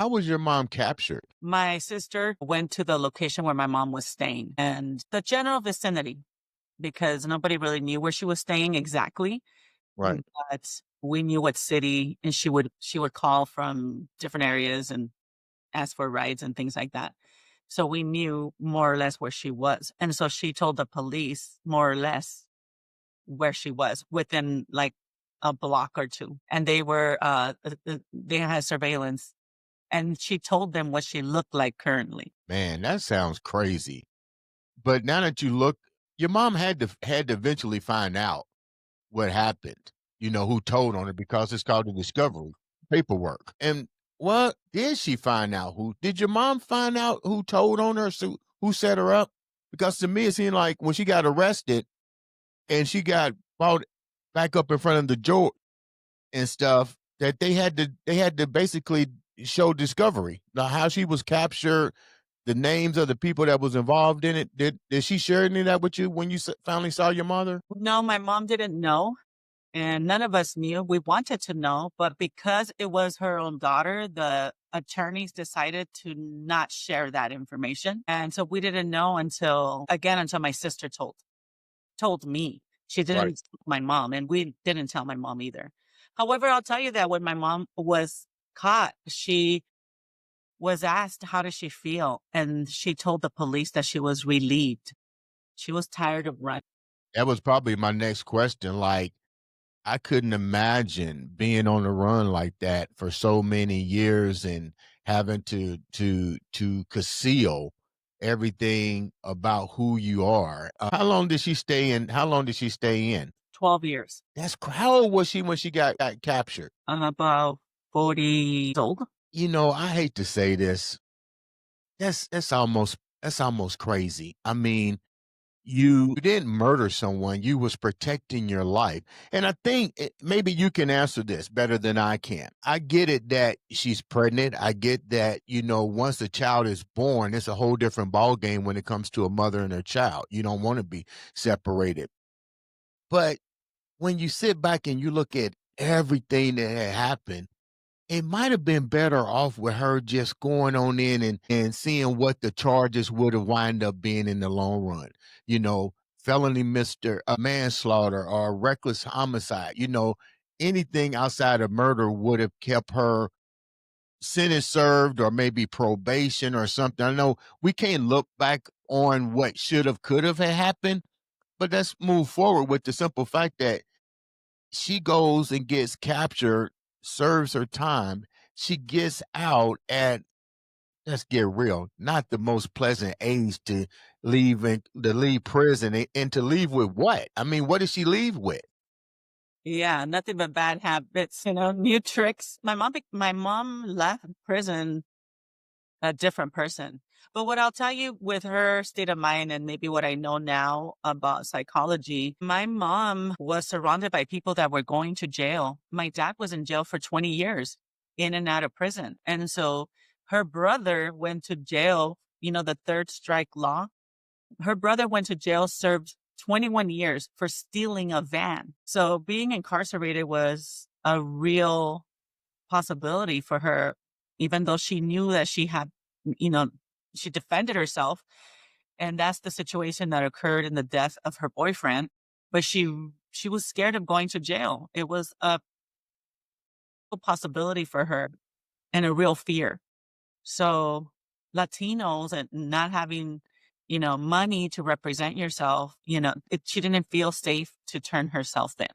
How was your mom captured? My sister went to the location where my mom was staying and the general vicinity because nobody really knew where she was staying exactly. Right. But we knew what city, and she would call from different areas and ask for rides and things like that. So we knew more or less where she was. And so she told the police more or less where she was within like a block or two. And they had surveillance, and she told them what she looked like currently. Man, that sounds crazy. But now that you look, your mom had to eventually find out what happened, who told on her because it's called the discovery paperwork. And what did she find out? Who did your mom find out who told on her? So who set her up? Because to me, it seemed like when she got arrested and she got brought back up in front of the judge and stuff, that they had to basically show discovery. Now, how she was captured, the names of the people that was involved in it. Did she share any of that with you when you finally saw your mother? No, my mom didn't know. And none of us knew. We wanted to know, but because it was her own daughter, the attorneys decided to not share that information. And so we didn't know until my sister told me. She Right. didn't tell my mom, and we didn't tell my mom either. However, I'll tell you that when my mom was caught, she was asked how did she feel, and she told the police that she was relieved. She was tired of running. That was probably my next question. Like, I couldn't imagine being on the run like that for so many years and having to conceal everything about who you are. How long did she stay in? How long did she stay in? 12 years. How old was she when she got captured? I'm about 40 years old. I hate to say this. That's almost crazy. I mean, you didn't murder someone, you was protecting your life. And I think maybe you can answer this better than I can. I get it that she's pregnant. I get that, once the child is born, it's a whole different ball game when it comes to a mother and her child. You don't want to be separated. But when you sit back and you look at everything that had happened, it might have been better off with her just going on in and seeing what the charges would have wind up being in the long run. Felony manslaughter or reckless homicide. Anything outside of murder would have kept her sentence served or maybe probation or something. I know we can't look back on what should have, could have had happened, but let's move forward with the simple fact that she goes and gets captured, serves her time. She gets out at, let's get real, not the most pleasant age to leave prison and to leave with what? I mean, what does she leave with? Yeah, nothing but bad habits, new tricks. My mom left prison a different person. But what I'll tell you with her state of mind and maybe what I know now about psychology, my mom was surrounded by people that were going to jail. My dad was in jail for 20 years, in and out of prison. And so her brother went to jail, the third strike law. Her brother went to jail, served 21 years for stealing a van. So being incarcerated was a real possibility for her, even though she knew that you know, she defended herself. And that's the situation that occurred in the death of her boyfriend. But she was scared of going to jail. It was a possibility for her and a real fear. So Latinos and not having, money to represent yourself, she didn't feel safe to turn herself in.